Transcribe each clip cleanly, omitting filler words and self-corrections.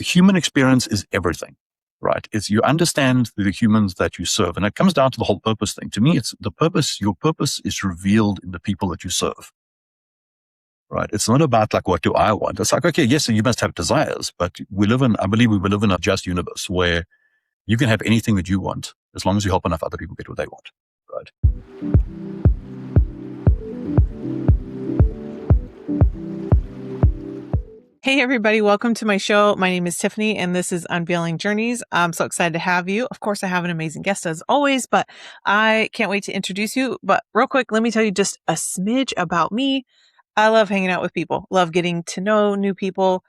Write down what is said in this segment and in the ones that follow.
human experience is everything, right? It's you understand the humans that you serve. And it comes down to the whole purpose thing. To me, it's the purpose. Your purpose is revealed in the people that you serve, right? It's not about like, what do I want? It's like, okay, yes, you must have desires, but I believe we live in a just universe where you can have anything that you want as long as you help enough other people get what they want, right? Hey, everybody. Welcome to my show. My name is Tiffany, and this is Unveiling Journeys. I'm so excited to have you. Of course, I have an amazing guest as always, but I can't wait to introduce you. But real quick, let me tell you just a smidge about me. I love hanging out with people, love getting to know new people,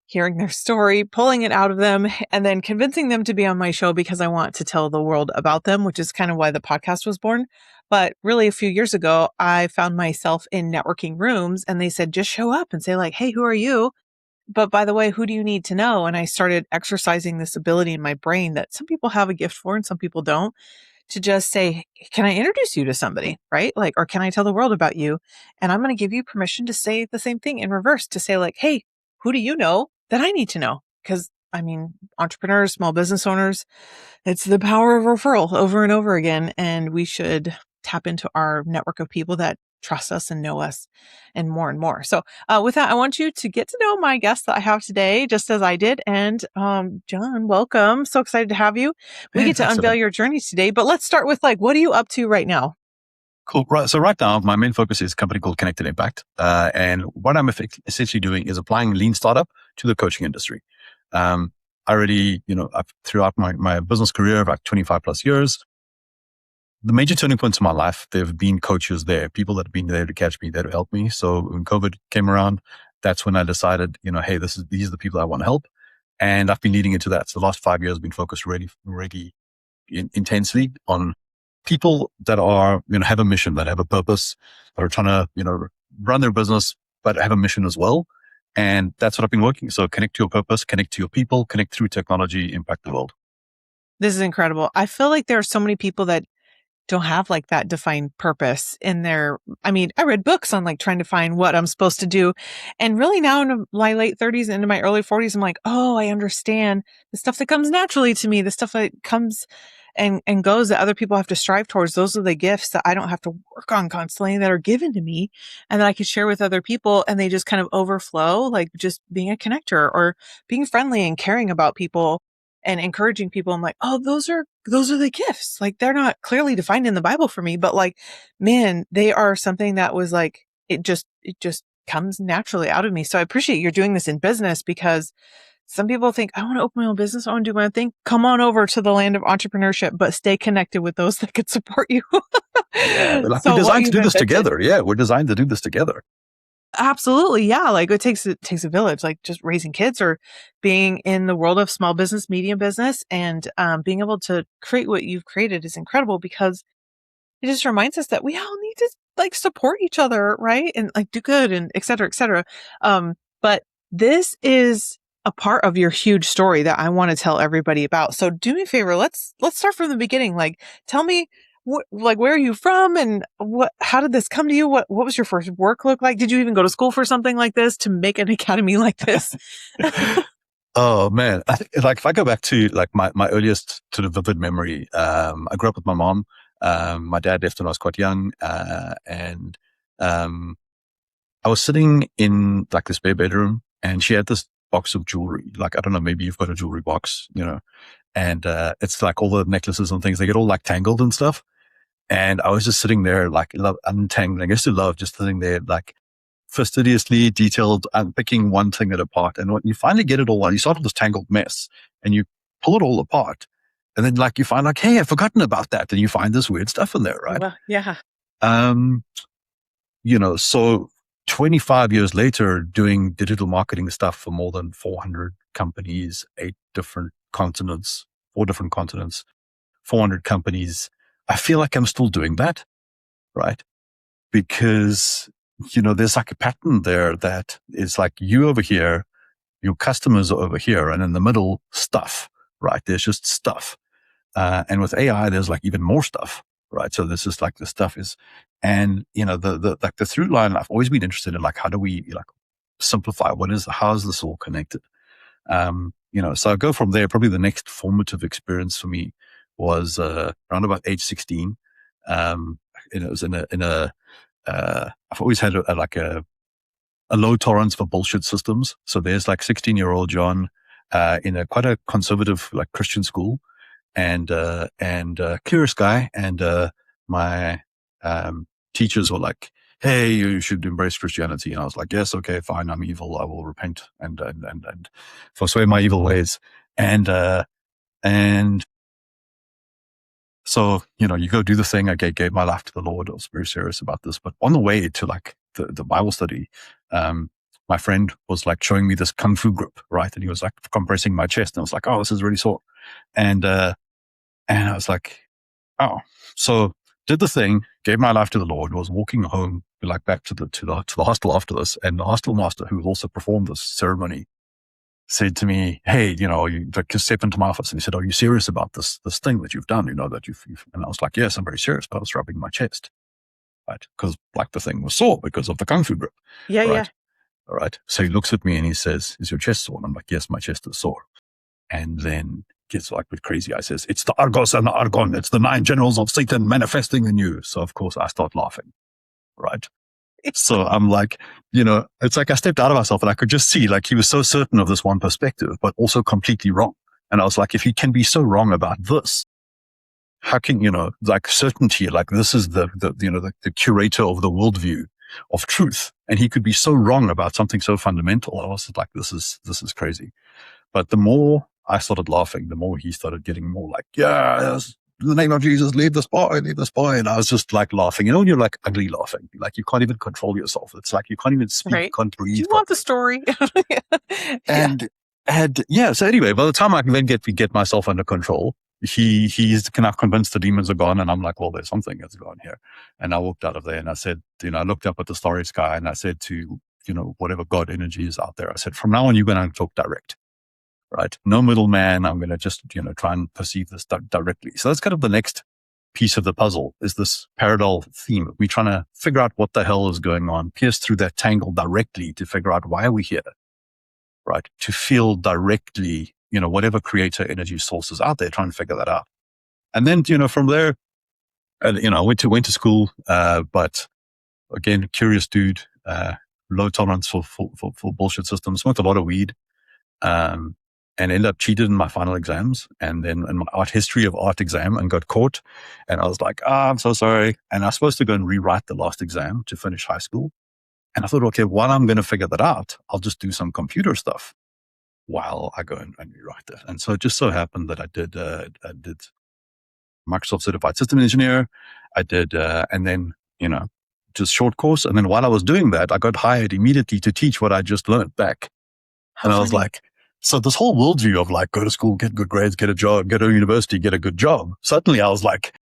hearing their story, pulling it out of them, and then convincing them to be on my show because I want to tell the world about them, which is kind of why the podcast was born. But really, a few years ago, I found myself in networking rooms and they said, just show up and say like, hey, who are you? But by the way, who do you need to know? And I started exercising this ability in my brain that some people have a gift for and some people don't, to just say, can I introduce you to somebody? Right? Like, or can I tell the world about you? And I'm going to give you permission to say the same thing in reverse, to say like, hey, who do you know that I need to know? Because I mean, entrepreneurs, small business owners, it's the power of referral over and over again. And we should tap into our network of people that trust us and know us and more. So with that, I want you to get to know my guest that I have today, just as I did. And John, welcome. So excited to have you. We get to unveil your journeys today, but let's start with like, what are you up to right now? Cool. Right. So right now, my main focus is a company called Connected Impact. And what I'm essentially doing is applying lean startup to the coaching industry. I already, throughout my business career of like 25 plus years, the major turning points in my life, there have been coaches there, people that have been there to catch me, there to help me. So when COVID came around, that's when I decided, hey, these are the people I want to help. And I've been leading into that. So the last 5 years have been focused really intensely on people that are, have a mission, that have a purpose, that are trying to, run their business, but have a mission as well. And that's what I've been working. So connect to your purpose, connect to your people, connect through technology, impact the world. This is incredible. I feel like there are so many people that don't have like that defined purpose in their, I read books on like trying to find what I'm supposed to do. And really now in my late 30s and into my early 40s, I'm like, oh, I understand the stuff that comes naturally to me, the stuff that comes and goes that other people have to strive towards. Those are the gifts that I don't have to work on constantly, that are given to me and that I can share with other people. And they just kind of overflow, like just being a connector or being friendly and caring about people and encouraging people. I'm like, oh, those are the gifts. Like they're not clearly defined in the Bible for me, but like, man, they are something that was like, it just comes naturally out of me. So I appreciate you're doing this in business, because some people think, I want to open my own business, I want to do my own thing. Come on over to the land of entrepreneurship, but stay connected with those that could support you. Yeah, like we're designed to do this together. Yeah, we're designed to do this together. Absolutely. Yeah. Like it takes a village, like just raising kids or being in the world of small business, medium business, and being able to create what you've created is incredible, because it just reminds us that we all need to like support each other. Right. And like do good and et cetera, et cetera. But this is a part of your huge story that I want to tell everybody about. So do me a favor. Let's start from the beginning. Like, tell me, where are you from, and how did this come to you? What was your first work look like? Did you even go to school for something like this, to make an academy like this? Oh man. I think, like, if I go back to like my earliest sort of vivid memory, I grew up with my mom. My dad left when I was quite young. And I was sitting in like this spare bedroom, and she had this box of jewelry. Like, I don't know, maybe you've got a jewelry box, and it's like all the necklaces and things, they get all like tangled and stuff. And I was just sitting there, like, untangling. I used to love just sitting there, like, fastidiously detailed, picking one thing at a part. And when you finally get it all out, you start with this tangled mess and you pull it all apart. And then like you find like, hey, I've forgotten about that. And you find this weird stuff in there, right? Well, yeah. So 25 years later, doing digital marketing stuff for more than 400 companies, 4 different continents, 400 companies. I feel like I'm still doing that, right? Because, there's like a pattern there that is like you over here, your customers are over here, and in the middle, stuff, right? There's just stuff. And with AI, there's like even more stuff, right? So this is like the stuff is, and the through line, I've always been interested in like, how do we like simplify? How is this all connected? So I go from there. Probably the next formative experience for me was around about age 16. It was I've always had a low tolerance for bullshit systems. So there's like 16-year-old John in a quite a conservative like Christian school, and curious guy, and my teachers were like, "Hey, you should embrace Christianity." And I was like, "Yes, okay, fine. I'm evil. I will repent and forswear my evil ways." And so, you go do the thing. I gave my life to the Lord. I was very serious about this. But on the way to like the Bible study, my friend was like showing me this kung fu grip, right? And he was like compressing my chest, and I was like, "Oh, this is really sore." And I was like, "Oh." So did the thing, gave my life to the Lord, was walking home, like back to the hostel after this. And the hostel master, who also performed this ceremony, said to me, "Hey, you like, just step into my office." And he said, "Are you serious about this thing that you've done? That you've," and I was like, "Yes, I'm very serious." But I was rubbing my chest, right? Because like the thing was sore because of the kung fu grip, Yeah, yeah. right? All right. So he looks at me and he says, "Is your chest sore?" And I'm like, "Yes, my chest is sore." And then gets like a bit crazy. I says, "It's the Argos and the Argon. It's the 9 generals of Satan manifesting in you." So of course I start laughing, right? So I'm like, it's like I stepped out of myself, and I could just see like he was so certain of this one perspective, but also completely wrong. And I was like, if he can be so wrong about this, how can, like certainty, like this is the curator of the worldview of truth. And he could be so wrong about something so fundamental. I was like, this is crazy. But the more I started laughing, the more he started getting more like, "Yes, in the name of Jesus, leave this boy, leave this boy." And I was just like laughing, when you're like ugly laughing, like you can't even control yourself. It's like you can't even speak, you Right. can't Do breathe you want the properly. story? Yeah. And yeah, so anyway, by the time I can then get myself under control, he's kind of convinced the demons are gone, and I'm like, well, there's something that's gone here. And I walked out of there, and I said, I looked up at the starry sky, and I said to, whatever God energy is out there, I said, from now on, you're going to talk direct. Right? No middleman. I'm going to just, try and perceive this directly. So that's kind of the next piece of the puzzle, is this parallel theme. We're trying to figure out what the hell is going on, pierce through that tangle directly to figure out why are we here, right? To feel directly, whatever creator energy source is out there, trying to figure that out. And then, from there, I went to school, but again, curious dude, low tolerance for bullshit systems, smoked a lot of weed. And ended up cheated in my final exams, and then in my history of art exam, and got caught. And I was like, I'm so sorry. And I was supposed to go and rewrite the last exam to finish high school. And I thought, okay, while I'm going to figure that out, I'll just do some computer stuff while I go and rewrite that. And so it just so happened that I did Microsoft certified system engineer. I did, and then, just short course. And then while I was doing that, I got hired immediately to teach what I just learned back. How And I was funny. like, so this whole worldview of like, go to school, get good grades, get a job, go to university, get a good job. Suddenly I was like,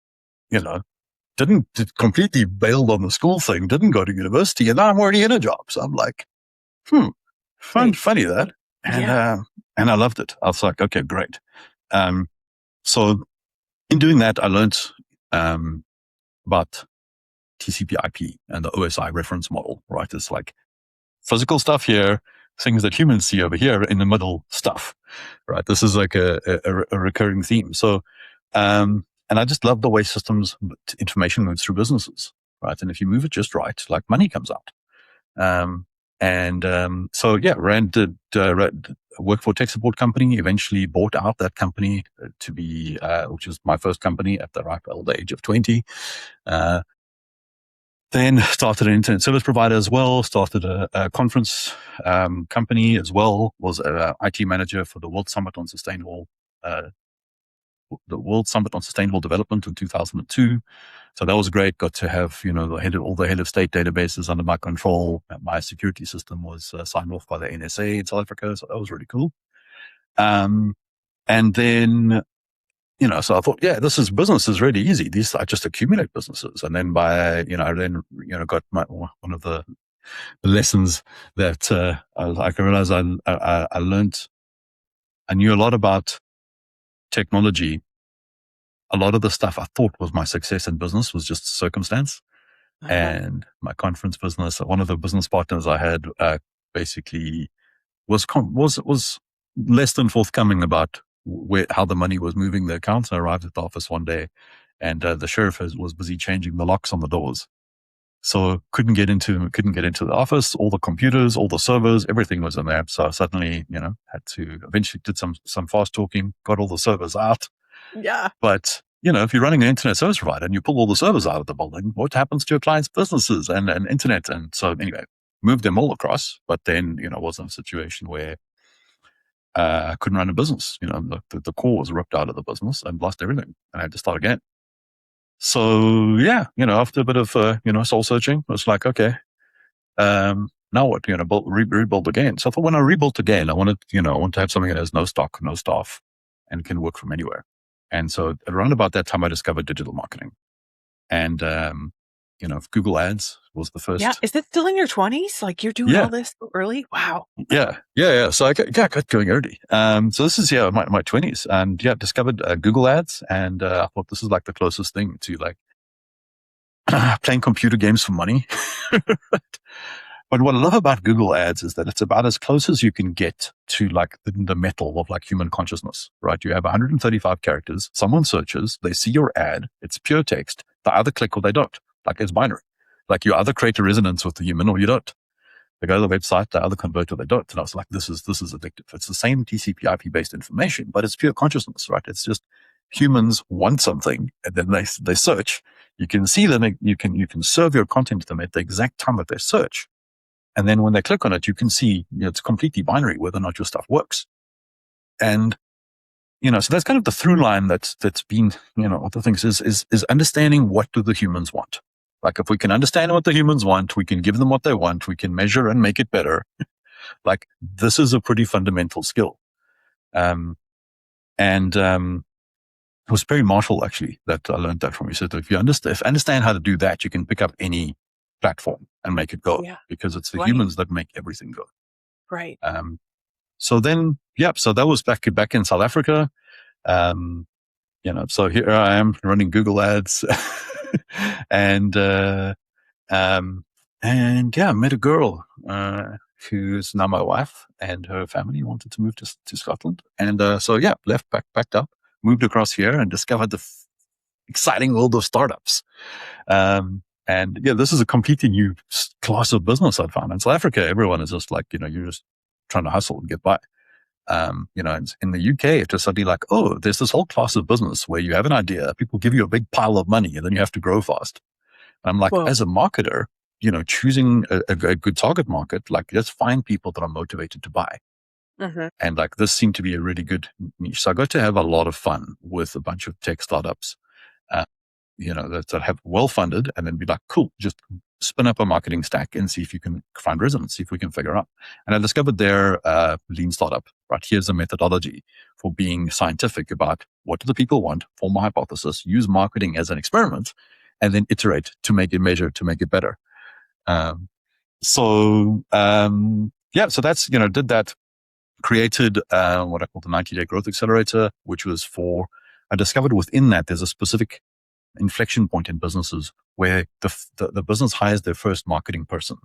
did completely bailed on the school thing, didn't go to university, and now I'm already in a job. So I'm like, Wait. funny that. Yeah. And I loved it. I was like, okay, great. So in doing that, I learned, about TCP/IP and the OSI reference model, right? It's like physical stuff here, things that humans see over here, in the middle stuff, right? This is like a recurring theme. So, and I just love the way systems information moves through businesses, right? And if you move it just right, like money comes out. So yeah, worked for a tech support company, eventually bought out that company to be, which was my first company at the ripe old age of 20. Then started an internet service provider as well, started a conference company as well, was an IT manager for the World Summit on Sustainable Development in 2002. So that was great. Got to have, all the head of state databases under my control. My security system was signed off by the NSA in South Africa. So that was really cool. And then, so I thought, yeah, business is really easy. I just accumulate businesses. And then I got one of the lessons that I realized I learned. I knew a lot about technology. A lot of the stuff I thought was my success in business was just circumstance. And my conference business, one of the business partners I had, basically was less than forthcoming about how the money was moving the accounts. I arrived at the office one day, and the sheriff was busy changing the locks on the doors. So couldn't get into the office. All the computers, all the servers, everything was in there. So I suddenly, had to eventually did some fast talking, got all the servers out. Yeah. But if you're running an internet service provider and you pull all the servers out of the building, what happens to your clients' businesses and internet? And so anyway, moved them all across. But then, was in a situation where I couldn't run a business. The core was ripped out of the business and lost everything, and I had to start again. So yeah, after a bit of soul searching, I was like, okay, now what? Rebuild again. So I thought when I rebuilt again, I want to have something that has no stock, no staff, and can work from anywhere. And so around about that time, I discovered digital marketing, and Google Ads was the first. Yeah, is it still in your 20s? Like you're doing all this so early? Wow. Yeah. So I got going early. So this is my 20s, and discovered Google Ads, and I thought this is like the closest thing to like playing computer games for money. But what I love about Google Ads is that it's about as close as you can get to like the metal of like human consciousness, right? You have 135 characters. Someone searches, they see your ad. It's pure text. They either click or they don't. Like it's binary. Like you either create a resonance with the human or you don't. They go to the website, they either convert or they don't. And I was like, this is addictive. It's the same TCP/IP based information, but it's pure consciousness, right? It's just humans want something, and then they search. You can see them. You can serve your content to them at the exact time that they search. And then when they click on it, you can see it's completely binary whether or not your stuff works. And, so that's kind of the through line that's been, one the things is understanding what do the humans want. Like if we can understand what the humans want, we can give them what they want, we can measure and make it better. Like this is a pretty fundamental skill. It was Perry Marshall actually that I learned that from. He said, if you understand how to do that, you can pick up any platform and make it go, because it's the humans that make everything go. Right. So then, so that was back in South Africa. So here I am running Google Ads and met a girl, who's now my wife, and her family wanted to move to Scotland. And, packed up, moved across here and discovered the exciting world of startups. This is a completely new class of business I'd found. In South Africa, everyone is just like, you're just trying to hustle and get by. In the UK, it's just suddenly like, oh, there's this whole class of business where you have an idea, people give you a big pile of money, and then you have to grow fast. And I'm like, as a marketer, choosing a good target market, like just find people that are motivated to buy. Mm-hmm. And like this seemed to be a really good niche. So I got to have a lot of fun with a bunch of tech startups, that have well-funded, and then be like, cool, just spin up a marketing stack and see if you can find resonance, see if we can figure out. And I discovered their lean startup, right? Here's a methodology for being scientific about what do the people want, form a hypothesis, use marketing as an experiment, and then iterate to make it measure, to make it better. So that's, did that, created what I call the 90-day growth accelerator, which was I discovered within that there's a specific inflection point in businesses where the business hires their first marketing person.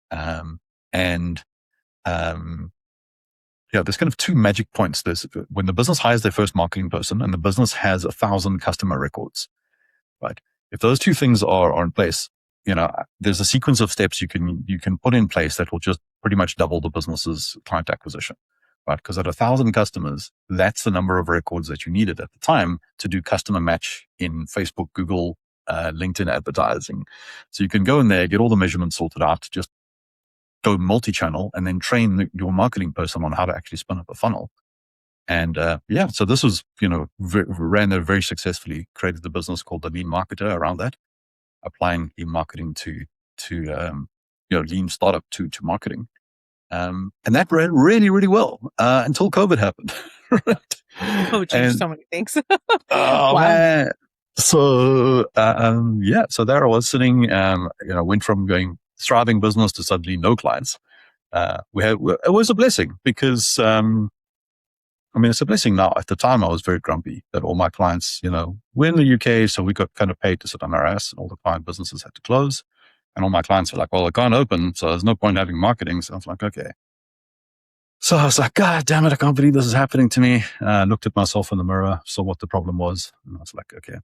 There's kind of two magic points. There's when the business hires their first marketing person and the business has 1,000 customer records, right? If those two things are in place, there's a sequence of steps you can put in place that will just pretty much double the business's client acquisition. Right? Because at 1,000 customers, that's the number of records that you needed at the time to do customer match in Facebook, Google, LinkedIn advertising. So you can go in there, get all the measurements sorted out, just go multi-channel, and then train your marketing person on how to actually spin up a funnel. And so this was, ran there very successfully, created the business called the Lean Marketer around that, applying lean marketing to lean startup to marketing. And that ran really, really well until COVID happened. Oh, changed so many things. Wow. Man. So, so there I was sitting, went from going thriving business to suddenly no clients. It was a blessing because, it's a blessing now. At the time, I was very grumpy that all my clients, we're in the UK, so we got kind of paid to sit on our ass, and all the client businesses had to close. And all my clients were like, well, I can't open, so there's no point having marketing. So I was like, okay. So I was like, God damn it, I can't believe this is happening to me. Looked at myself in the mirror, saw what the problem was. And I was like, okay,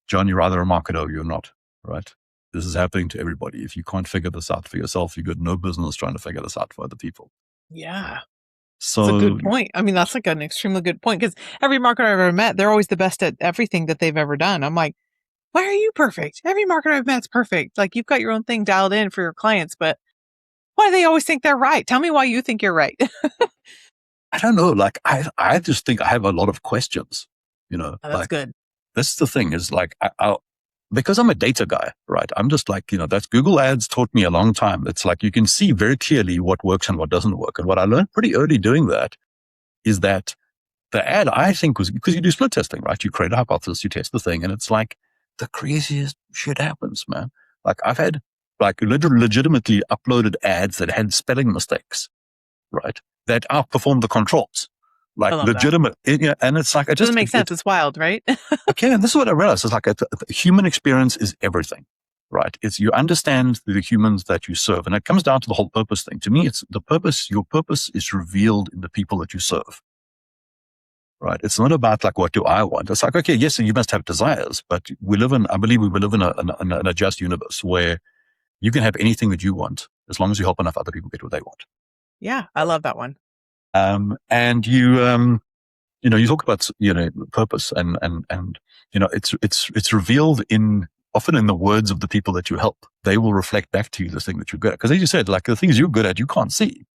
John, you're either a marketer or you're not, right? This is happening to everybody. If you can't figure this out for yourself, you've got no business trying to figure this out for other people. Yeah. It's a So good point. I mean, that's like an extremely good point because every marketer I've ever met, they're always the best at everything that they've ever done. I'm like, why are you perfect? Every marketer I've met's perfect. Like you've got your own thing dialed in for your clients, but why do they always think they're right? Tell me why you think you're right. I don't know. Like, I just think I have a lot of questions, Oh, that's like good. that's the thing is like, because I'm a data guy, right? I'm just like, that's Google ads taught me a long time. It's like, you can see very clearly what works and what doesn't work. And what I learned pretty early doing that is that the ad, I think, was because you do split testing, right? You create a hypothesis, you test the thing, and it's like the craziest shit happens, man. Like I've had like legitimately uploaded ads that had spelling mistakes, right? That outperformed the controls, I like love that. legitimate. And it's like, Doesn't make sense. It's wild, right? okay. And this is what I realized. It's like a human experience is everything, right? It's you understand the humans that you serve. And it comes down to the whole purpose thing. To me, it's the purpose. Your purpose is revealed in the people that you serve. Right. It's not about like, what do I want? It's like, okay, yes, you must have desires, but I believe we live in a just universe where you can have anything that you want as long as you help enough other people get what they want. Yeah, I love that one. And you talk about, purpose and, it's revealed often in the words of the people that you help. They will reflect back to you the thing that you're good at. Cause as you said, like the things you're good at, you can't see.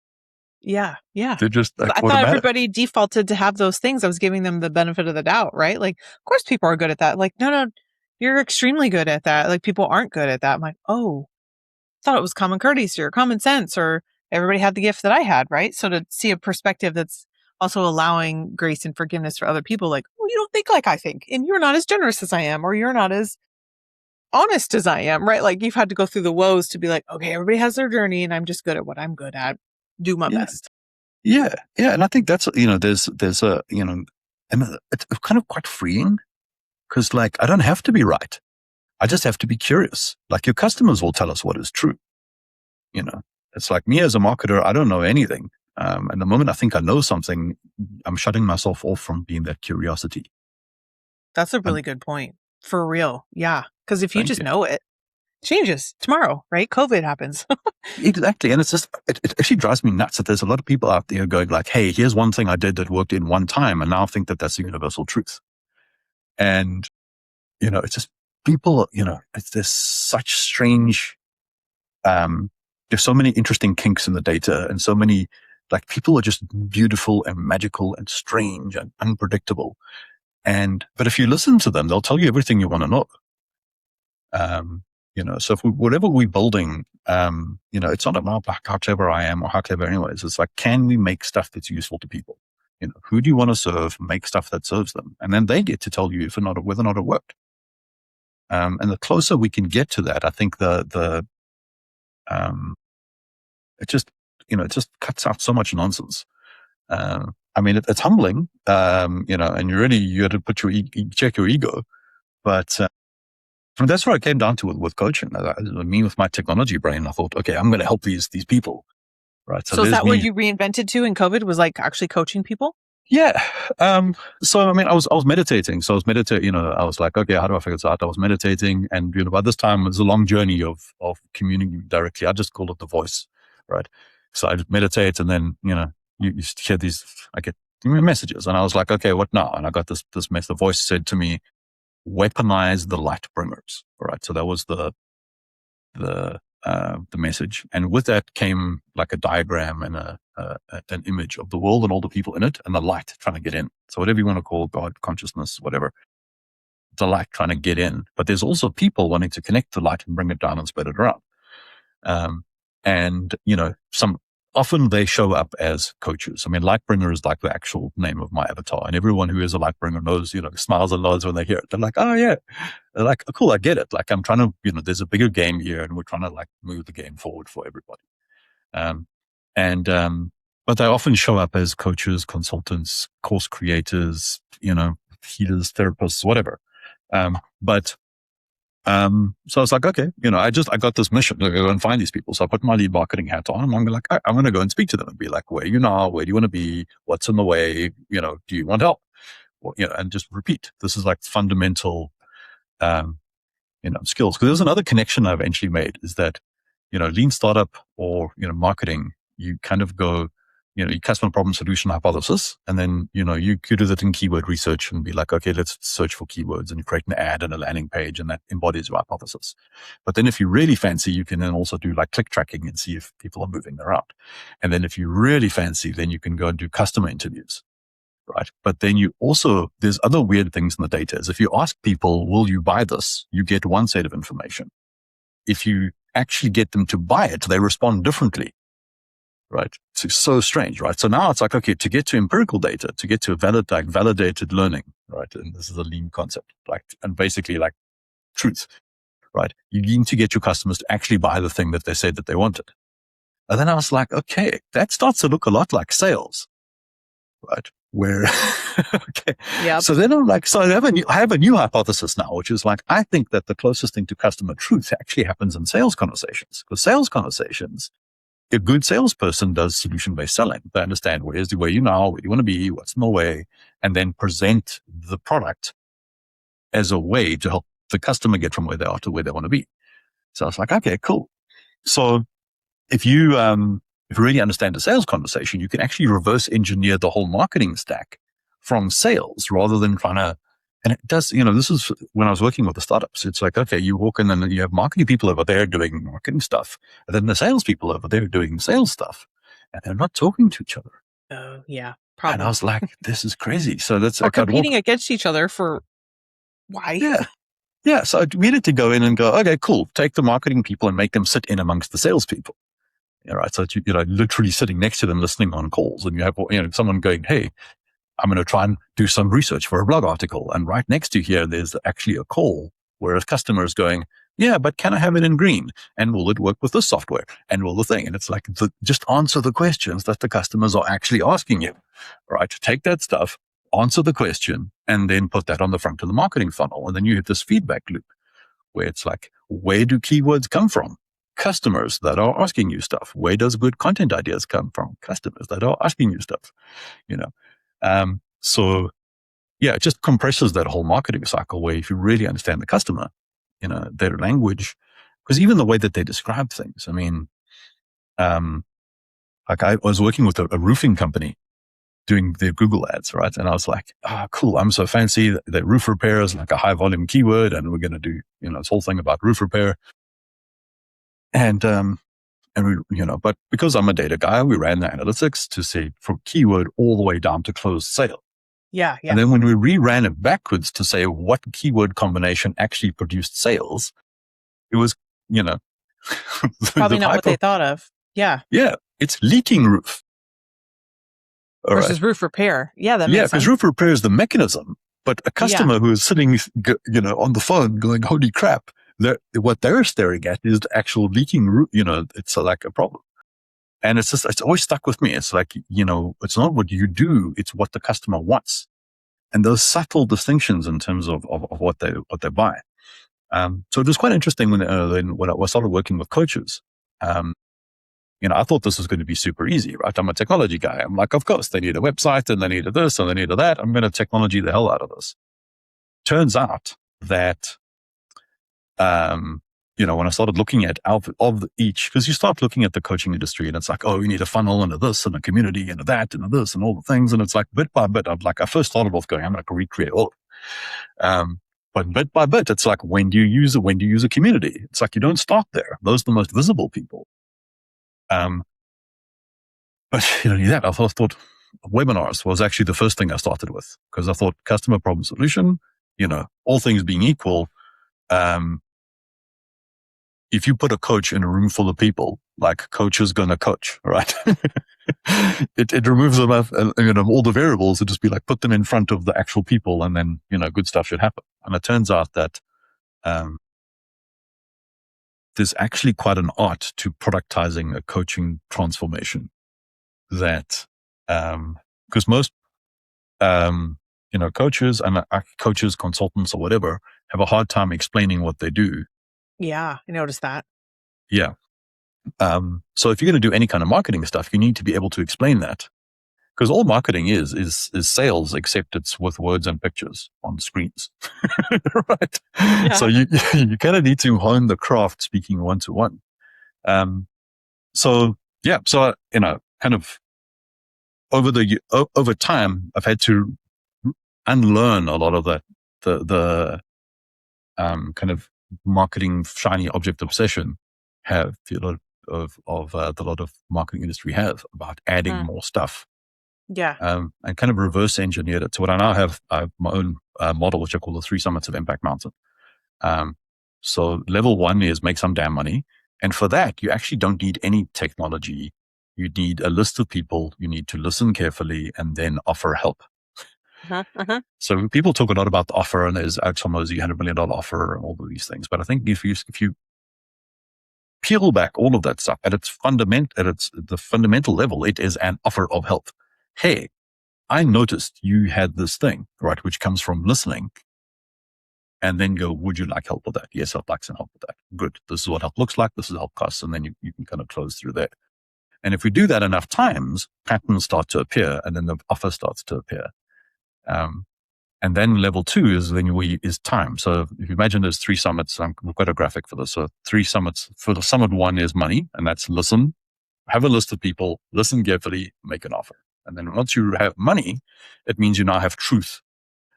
Yeah, yeah. They're just like I thought automatic. everybody defaulted to have those things. I was giving them the benefit of the doubt, right? Like, of course people are good at that. Like, no, you're extremely good at that. Like, people aren't good at that. I'm like, oh, thought it was common courtesy or common sense or everybody had the gift that I had, right? So to see a perspective that's also allowing grace and forgiveness for other people, like, oh, you don't think like I think, and you're not as generous as I am, or you're not as honest as I am, right? Like you've had to go through the woes to be like, okay, everybody has their journey and I'm just good at what I'm good at. Do my Yeah. best. Yeah. Yeah. And I think that's, there's a, and it's kind of quite freeing because like, I don't have to be right. I just have to be curious. Like your customers will tell us what is true. It's like me as a marketer, I don't know anything. And the moment I think I know something, I'm shutting myself off from being that curiosity. That's a And really good point. For real. Yeah. Because if you thank just you. know it, changes tomorrow, right? COVID happens. Exactly. And it's just, it actually drives me nuts that there's a lot of people out there going like, hey, here's one thing I did that worked in one time. And now I think that that's the universal truth. And, it's just people, there's such strange, there's so many interesting kinks in the data and so many, like people are just beautiful and magical and strange and unpredictable. But if you listen to them, they'll tell you everything you want to know. So whatever we're building, it's not about how clever I am or how clever anyone is. It's like, can we make stuff that's useful to people? Who do you want to serve? Make stuff that serves them. And then they get to tell you whether or not it worked. And the closer we can get to that, I think it just cuts out so much nonsense. It's humbling, and you had to put check your ego, but and that's what I came down to with coaching. Me with my technology brain, I thought, okay, I'm going to help these people, right? So So is there's that what me. you reinvented to in COVID was like actually coaching people? Yeah. So I was meditating. So I was meditating. I was like, okay, how do I figure this out? I was meditating, and by this time it was a long journey of communicating directly. I just call it the voice, right? So I meditate, and then you hear these. I get messages, and I was like, okay, what now? And I got this message. The voice said to me, weaponize the light bringers. All right. So that was the message. And with that came like a diagram and an image of the world and all the people in it and the light trying to get in. So whatever you want to call God, consciousness, whatever, the light trying to get in. But there's also people wanting to connect the light and bring it down and spread it around. And often they show up as coaches. Lightbringer is like the actual name of my avatar, and everyone who is a Lightbringer knows, smiles and nods when they hear it. They're like, oh yeah. They're like, oh, cool, I get it. Like I'm trying to, there's a bigger game here and we're trying to like move the game forward for everybody. But they often show up as coaches, consultants, course creators, healers, therapists, whatever. But So I was like, okay, I got this mission to go and find these people. So I put my lead marketing hat on and I'm like, I'm going to go and speak to them and be like, where are you now? Where do you want to be? What's in the way? Do you want help? Well, and just repeat. This is like fundamental, um, skills. Because there's another connection I eventually made is that, lean startup or, marketing, you kind of go, you customer problem solution hypothesis. And then, you could do that in keyword research and be like, okay, let's search for keywords and you create an ad and a landing page and that embodies your hypothesis. But then if you really fancy, you can then also do like click tracking and see if people are moving around. And then if you really fancy, then you can go and do customer interviews. Right. But then there's other weird things in the data is if you ask people, will you buy this? You get one set of information. If you actually get them to buy it, they respond differently. Right. It's so strange. Right. So now it's like, okay, to get to empirical data, to get to validated learning. Right. And this is a lean concept, and basically like truth. Right. You need to get your customers to actually buy the thing that they said that they wanted. And then I was like, okay, that starts to look a lot like sales. Right. Where, okay. Yep. So then I'm like, so I have a new hypothesis now, which is like, I think that the closest thing to customer truth actually happens in sales conversations. Because sales conversations, a good salesperson does solution-based selling. They understand where you now, where you want to be, what's in the way, and then present the product as a way to help the customer get from where they are to where they want to be. So I was like, okay, cool. So if you really understand the sales conversation, you can actually reverse engineer the whole marketing stack from sales rather than trying to, and it does, this is when I was working with the startups. It's like, okay, you walk in and you have marketing people over there doing marketing stuff. And then the sales people over there doing sales stuff. And they're not talking to each other. Oh, yeah. Probably. And I was like, this is crazy. So that's or competing against each other for why? Yeah. Yeah. So we needed to go in and go, okay, cool. Take the marketing people and make them sit in amongst the salespeople. Right. So, literally sitting next to them, listening on calls, and you have, someone going, hey, I'm going to try and do some research for a blog article. And right next to here, there's actually a call where a customer is going, yeah, but can I have it in green? And will it work with this software? And will the thing? And it's like, just answer the questions that the customers are actually asking you, right? Take that stuff, answer the question, and then put that on the front of the marketing funnel. And then you hit this feedback loop where it's like, where do keywords come from? Customers that are asking you stuff. Where does good content ideas come from? Customers that are asking you stuff, So yeah, it just compresses that whole marketing cycle where if you really understand the customer, their language, because even the way that they describe things, I mean, like I was working with a roofing company doing their Google ads, right? And I was like, cool. I'm so fancy that roof repair is like a high volume keyword. And we're going to do, this whole thing about roof repair. And we, but because I'm a data guy, we ran the analytics to say from keyword all the way down to closed sale. Yeah. And then when we reran it backwards to say what keyword combination actually produced sales, it was, probably not what they thought of. Yeah. Yeah. It's leaking roof. Versus roof repair. Yeah. That makes sense. Because roof repair is the mechanism, but a customer who is sitting, on the phone going, holy crap. What they're staring at is the actual leaking roof. It's like a problem. And it's always stuck with me. It's like, it's not what you do, it's what the customer wants. And those subtle distinctions in terms of what they buy. So it was quite interesting when I started working with coaches. I thought this was going to be super easy, right? I'm a technology guy. I'm like, of course, they need a website and they need this and they need that. I'm going to technology the hell out of this. Turns out that when I started looking at of each, because you start looking at the coaching industry and it's like, oh, you need a funnel and a this and a community and a that and a this and all the things. And it's like bit by bit, I first started off going, I'm going to recreate all. But bit by bit, it's like, when do you use it? When do you use a community? It's like, you don't start there. Those are the most visible people. But that I thought webinars was actually the first thing I started with, because I thought customer problem solution, all things being equal, if you put a coach in a room full of people, like coach is going to coach, right? it removes them, all the variables. It just be like, put them in front of the actual people and then, good stuff should happen. And it turns out that, there's actually quite an art to productizing a coaching transformation that, because most, coaches and coaches, consultants or whatever have a hard time explaining what they do. Yeah, I noticed that. Yeah. So if you're going to do any kind of marketing stuff, you need to be able to explain that, because all marketing is sales, except it's with words and pictures on screens, right? So Yeah. you kind of need to hone the craft speaking one to one. So yeah, so kind of over time, I've had to unlearn a lot of the kind of marketing shiny object obsession have a lot the lot of marketing industry have about adding Mm, more stuff, yeah. and kind of reverse engineered it. So what I have my own model, which I call the 3 summits of Impact Mountain. Um, so level 1 is make some damn money. And for that, you actually don't need any technology. You need a list of people. You need to listen carefully and then offer help. Uh-huh, uh-huh. So people talk a lot about the offer, and there's XYZ $100 million offer and all of these things. But I think if you peel back all of that stuff at its the fundamental level, it is an offer of help. Hey, I noticed you had this thing, right, which comes from listening, and then go, would you like help with that? Yes, I'd like some help with that. Good. This is what help looks like. This is help costs. And then you can kind of close through there. And if we do that enough times, patterns start to appear, and then the offer starts to appear. And then level 2 is time. So if you imagine there's 3 summits, we've got a graphic for this. So 3 summits. For the summit 1 is money, and that's listen, have a list of people, listen carefully, make an offer. And then once you have money, it means you now have truth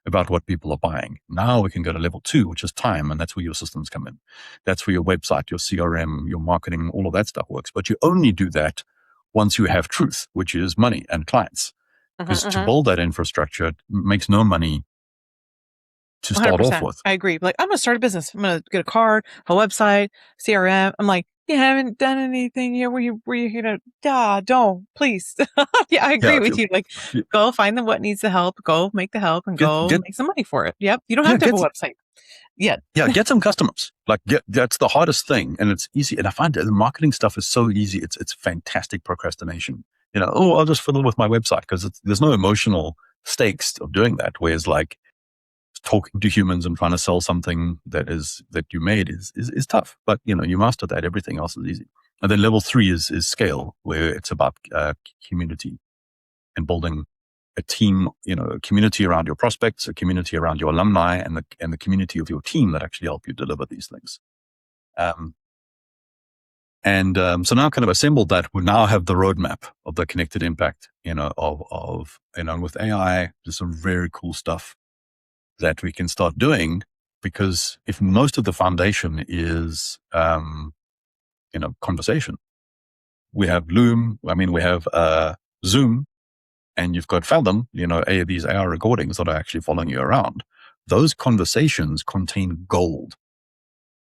about what people are buying. Now we can go to level 2, which is time, and that's where your systems come in. That's where your website, your CRM, your marketing, all of that stuff works. But you only do that once you have truth, which is money and clients. Uh-huh, Because to uh-huh. build that infrastructure, it makes no money to start off 100%. with. I agree. Like, I'm going to start a business. I'm going to get a card, a website, CRM. I'm like, you haven't done anything yet. Were you here to, don't, please. Yeah, I Yeah, agree if with you. Like, you go find them what needs the help, go make the help, and go get make some money for it. Yep. You don't yeah have to have a get website yet. get some customers. Like that's the hardest thing, and it's easy. And I find that the marketing stuff is so easy. It's fantastic procrastination. I'll just fiddle with my website, because there's no emotional stakes of doing that. Whereas like talking to humans and trying to sell something that you made is tough. But you master that. Everything else is easy. And then level 3 is scale, where it's about community and building a team, a community around your prospects, a community around your alumni, and the community of your team that actually help you deliver these things. So now kind of assembled that, we now have the roadmap of the connected impact, of with AI, there's some very cool stuff that we can start doing, because if most of the foundation is, conversation, we have Loom, we have Zoom, and you've got Fathom, these AR recordings that are actually following you around. Those conversations contain gold,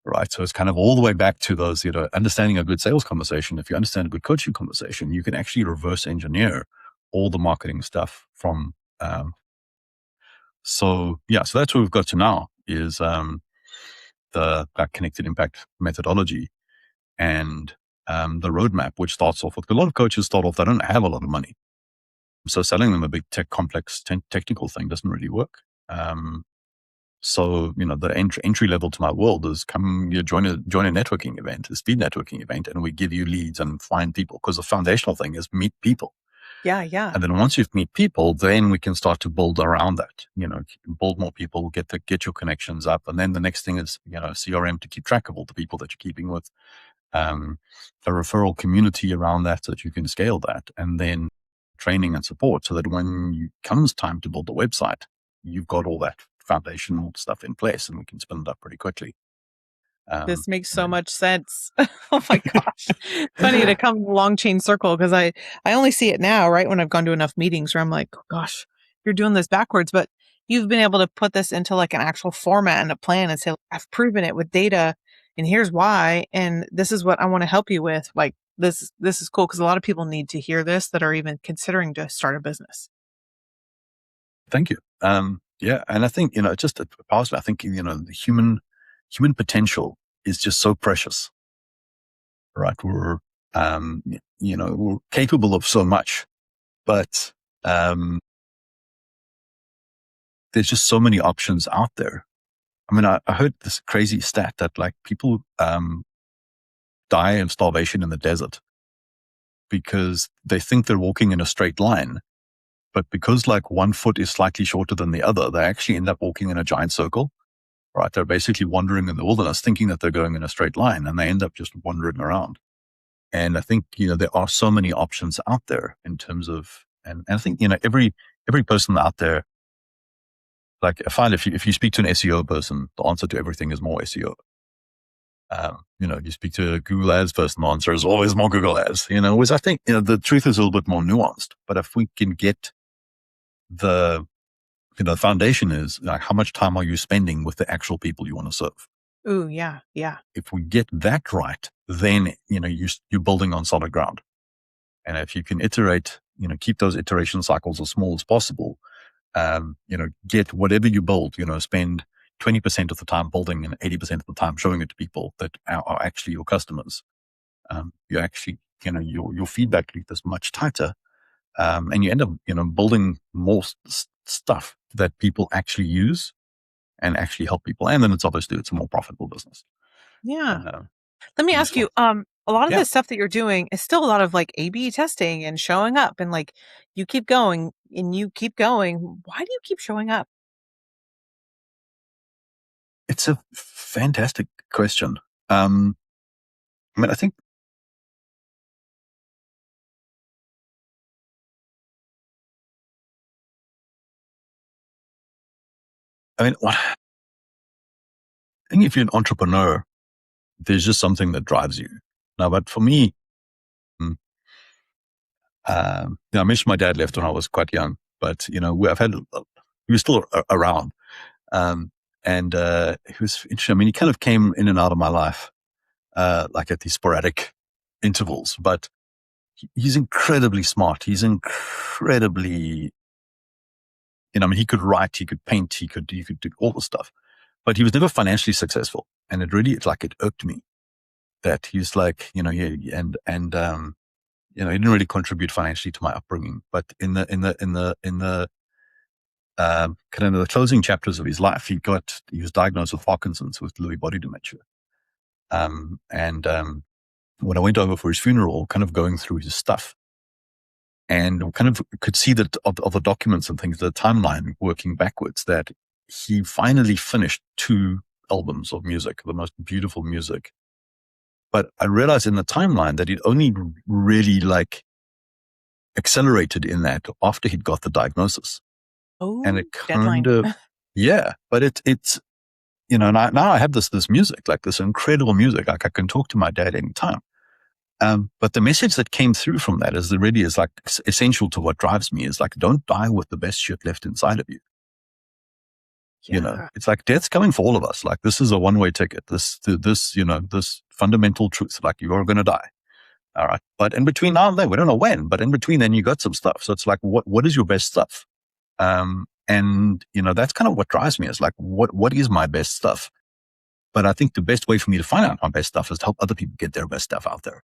right? So it's kind of all the way back to those, understanding a good sales conversation. If you understand a good coaching conversation, you can actually reverse engineer all the marketing stuff from, so that's where we've got to now is, that connected impact methodology, and, the roadmap, which starts off with, a lot of coaches start off, they don't have a lot of money. So selling them a big complex technical thing doesn't really work. So the entry level to my world is, come, you join a networking event, a speed networking event, and we give you leads and find people, because the foundational thing is meet people. Yeah, yeah. And then once you've meet people, then we can start to build around that. Build more people, get your connections up, and then the next thing is CRM to keep track of all the people that you're keeping with. A referral community around that, so that you can scale that, and then training and support, so that when comes time to build the website, you've got all that foundational stuff in place, and we can spin it up pretty quickly. This makes And so then, much sense. Oh my gosh. Funny to come long chain circle, because I only see it now, right? When I've gone to enough meetings where I'm like, oh gosh, you're doing this backwards, but you've been able to put this into like an actual format and a plan and say, I've proven it with data, and here's why. And this is what I want to help you with. Like, this is cool, because a lot of people need to hear this that are even considering to start a business. thank you. Yeah, and I think just personally, I think the human potential is just so precious, right? We're capable of so much, but there's just so many options out there. I mean, I heard this crazy stat that like people die of starvation in the desert because they think they're walking in a straight line, but because like one foot is slightly shorter than the other, they actually end up walking in a giant circle, right? They're basically wandering in the wilderness thinking that they're going in a straight line, and they end up just wandering around. And I think, there are so many options out there in terms of, and I think, every person out there, like I find if you speak to an SEO person, the answer to everything is more SEO. You speak to a Google Ads person, the answer is always more Google Ads, which I think, the truth is a little bit more nuanced. But if we can get the foundation is like, how much time are you spending with the actual people you want to serve? Ooh, yeah, yeah. If we get that right, then, you're building on solid ground. And if you can iterate, keep those iteration cycles as small as possible, get whatever you build, spend 20% of the time building and 80% of the time showing it to people that are actually your customers. You actually, your feedback loop is much tighter. And you end up, building more stuff that people actually use and actually help people. And then it's a more profitable business. Yeah. And, Let me ask you, a lot of Yeah. the stuff that you're doing is still a lot of like A/B testing and showing up, and like you keep going and you keep going. Why do you keep showing up? It's a fantastic question. I mean, I think if you're an entrepreneur, there's just something that drives you. Now, but for me, I mentioned my dad left when I was quite young, but he was still around, and he was interesting. I mean, he kind of came in and out of my life, like at these sporadic intervals. But he's incredibly smart. He's incredibly, I mean, he could write, he could paint, he could do all the stuff, but he was never financially successful, and it irked me that he's like, he didn't really contribute financially to my upbringing. But in the kind of the closing chapters of his life, he was diagnosed with Parkinson's, with Lewy body dementia. And when I went over for his funeral, kind of going through his stuff, and kind of could see that of the documents and things, the timeline working backwards, that he finally finished 2 albums of music, the most beautiful music. But I realized in the timeline that he'd only really accelerated in that after he'd got the diagnosis. Oh, And it kind deadline. of, yeah, but it's, now I have this music, like this incredible music. Like I can talk to my dad anytime. But the message that came through from that is essential to what drives me, is like, don't die with the best shit left inside of you. Yeah. It's like death's coming for all of us. Like this is a one-way ticket. This fundamental truth, like you are going to die. All right. But in between now and then, we don't know when, but in between then you got some stuff. So it's like, what is your best stuff? And that's kind of what drives me, is like, what is my best stuff? But I think the best way for me to find out my best stuff is to help other people get their best stuff out there.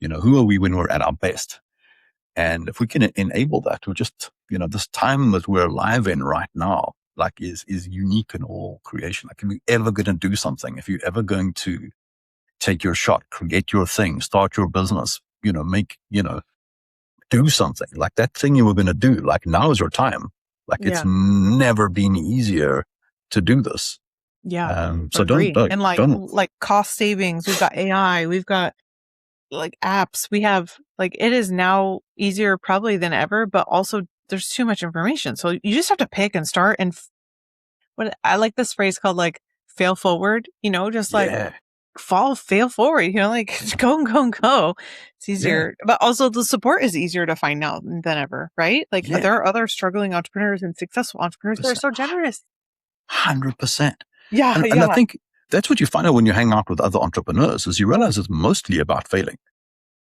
Who are we when we're at our best? And if we can enable that, we're just, this time that we're alive in right now, like is unique in all creation. Like, if you're ever going to do something, if you're ever going to take your shot, create your thing, start your business, do something like that thing you were going to do, like now is your time. Like Yeah. it's never been easier to do this. Yeah. So Agree. don't And like cost savings, we've got AI, we've got like apps, we have it is now easier probably than ever, but also there's too much information. So you just have to pick and start. And what I like this phrase called fail forward, just yeah, fail forward, go and go and go. It's yeah, easier, but also the support is easier to find now than ever, right? Like yeah, there are other struggling entrepreneurs and successful entrepreneurs that are so generous. 100%. Yeah, And I yeah, think that's what you find out when you hang out with other entrepreneurs, is you realize it's mostly about failing,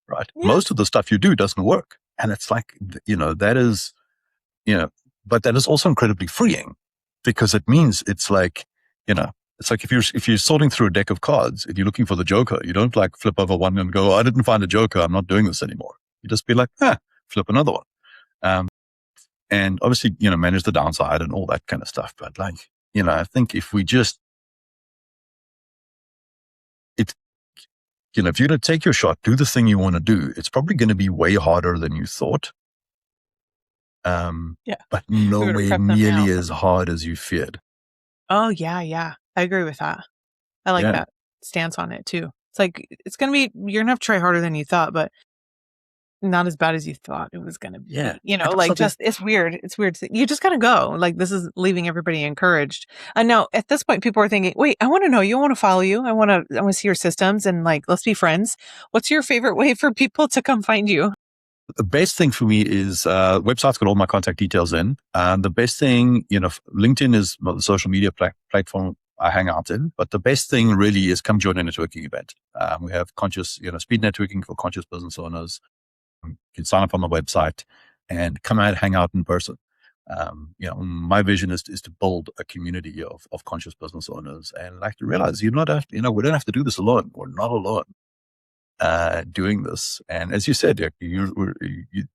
right? yeah, Most of the stuff you do doesn't work. And it's like, that is, but that is also incredibly freeing, because it means it's like, it's like if you're sorting through a deck of cards and you're looking for the joker, you don't flip over one and go, I didn't find a joker, I'm not doing this anymore. You just be like, flip another one. And obviously, manage the downside and all that kind of stuff. But I think if we just, it, if you're going to take your shot, do the thing you want to do, it's probably going to be way harder than you thought. Yeah. But We would have nowhere prepped them now. nearly as hard as you feared. Oh, yeah, yeah. I agree with that. I like Yeah. that stance on it too. It's like, it's going to be, you're going to have to try harder than you thought, but not as bad as you thought it was going to Yeah. be. You know, And also like just, it's weird. It's weird. You just got to go. Like, this is leaving everybody encouraged. And now at this point, people are thinking, wait, I want to know you. I want to follow you. I want to see your systems and like, let's be friends. What's your favorite way for people to come find you? the best thing for me is website's got all my contact details in. And the best thing, LinkedIn is the social media platform I hang out in. But the best thing really is come join a networking event. We have conscious, speed networking for conscious business owners. You can sign up on the website and come out, hang out in person. My vision is to build a community of conscious business owners, and like to realize we don't have to do this alone. We're not alone doing this. And as you said, you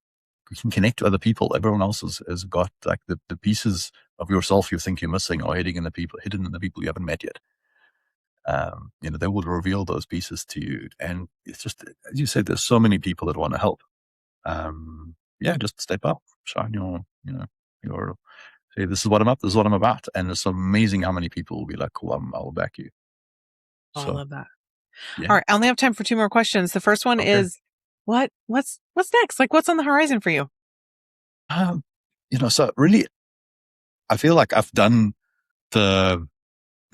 can connect to other people. Everyone else has got like the pieces of yourself you think you're missing are hidden in the people you haven't met yet. They will reveal those pieces to you. And it's just, as you said, there's so many people that want to help. Just step up, shine your, say, this is what I'm up, this is what I'm about. And it's amazing how many people will be like, cool, I'll back you. Oh, I So, love that. yeah. All right. I only have time for 2 more questions. The first one Okay. is what's next? Like, what's on the horizon for you? So really, I feel like I've done the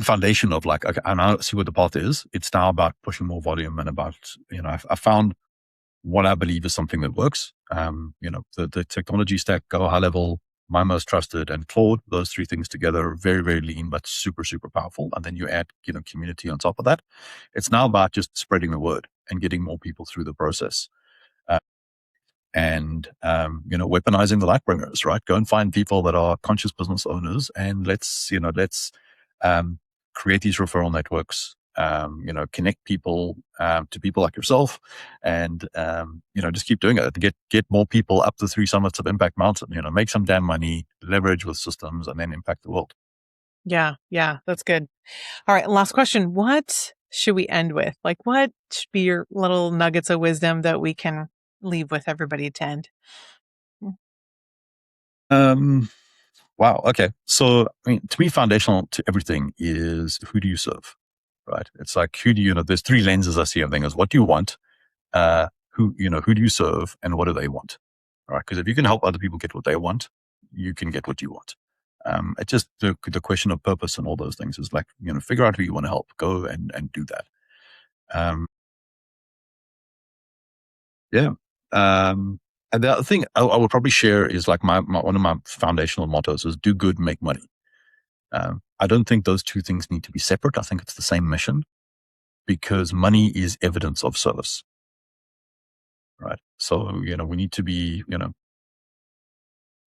foundation of like, okay, I now see what the path is. It's now about pushing more volume and about, I found what I believe is something that works. The technology stack, Go High Level, My Most Trusted, and Claude, those three things together are very, very lean, but super, super powerful. And then you add, community on top of that. It's now about just spreading the word and getting more people through the process. And weaponizing the light bringers, right? Go and find people that are conscious business owners, and let's create these referral networks. Connect people to people like yourself, and just keep doing it. Get more people up the 3 summits of Impact Mountain. Make some damn money, leverage with systems, and then impact the world. Yeah, that's good. All right, last question. What should we end with? Like, what should be your little nuggets of wisdom that we can leave with everybody to end? Wow. Okay. So, to me, foundational to everything is who do you serve, right? It's like, who do there's 3 lenses I see everything is what do you want? Who do you serve, and what do they want? All right. Because if you can help other people get what they want, you can get what you want. It's just the question of purpose and all those things is like, figure out who you want to help, go and do that. Yeah. And the other thing I would probably share is like my one of my foundational mottos is do good, make money. I don't think those 2 things need to be separate. I think it's the same mission, because money is evidence of service, right? So, we need to be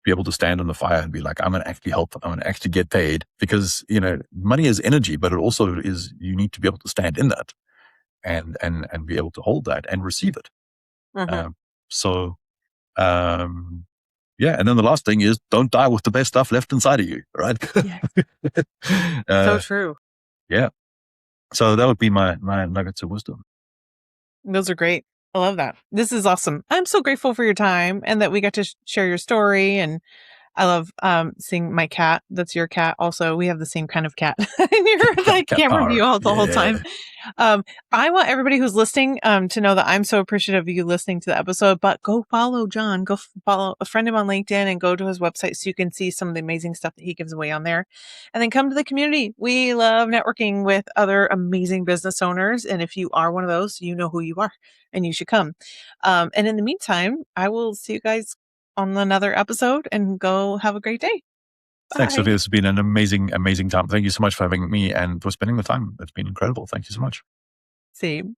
able to stand in the fire and be like, I'm going to actually help. I'm going to actually get paid, because, money is energy, but it also is, you need to be able to stand in that and be able to hold that and receive it. Mm-hmm. So, and then the last thing is don't die with the best stuff left inside of you, right? Yes. So true. Yeah. So that would be my nuggets of wisdom. Those are great. I love that. This is awesome. I'm so grateful for your time and that we got to share your story. And I love seeing my cat. That's your cat. Also, we have the same kind of cat in your like camera view all the whole time. I want everybody who's listening to know that I'm so appreciative of you listening to the episode. But go follow John. Go follow a friend him on LinkedIn and go to his website so you can see some of the amazing stuff that he gives away on there. And then come to the community. We love networking with other amazing business owners. And if you are one of those, you know who you are and you should come. And in the meantime, I will see you guys on another episode, and go have a great day. Bye. Thanks, Sophia. This has been an amazing, amazing time. Thank you so much for having me and for spending the time. It's been incredible. Thank you so much. Same.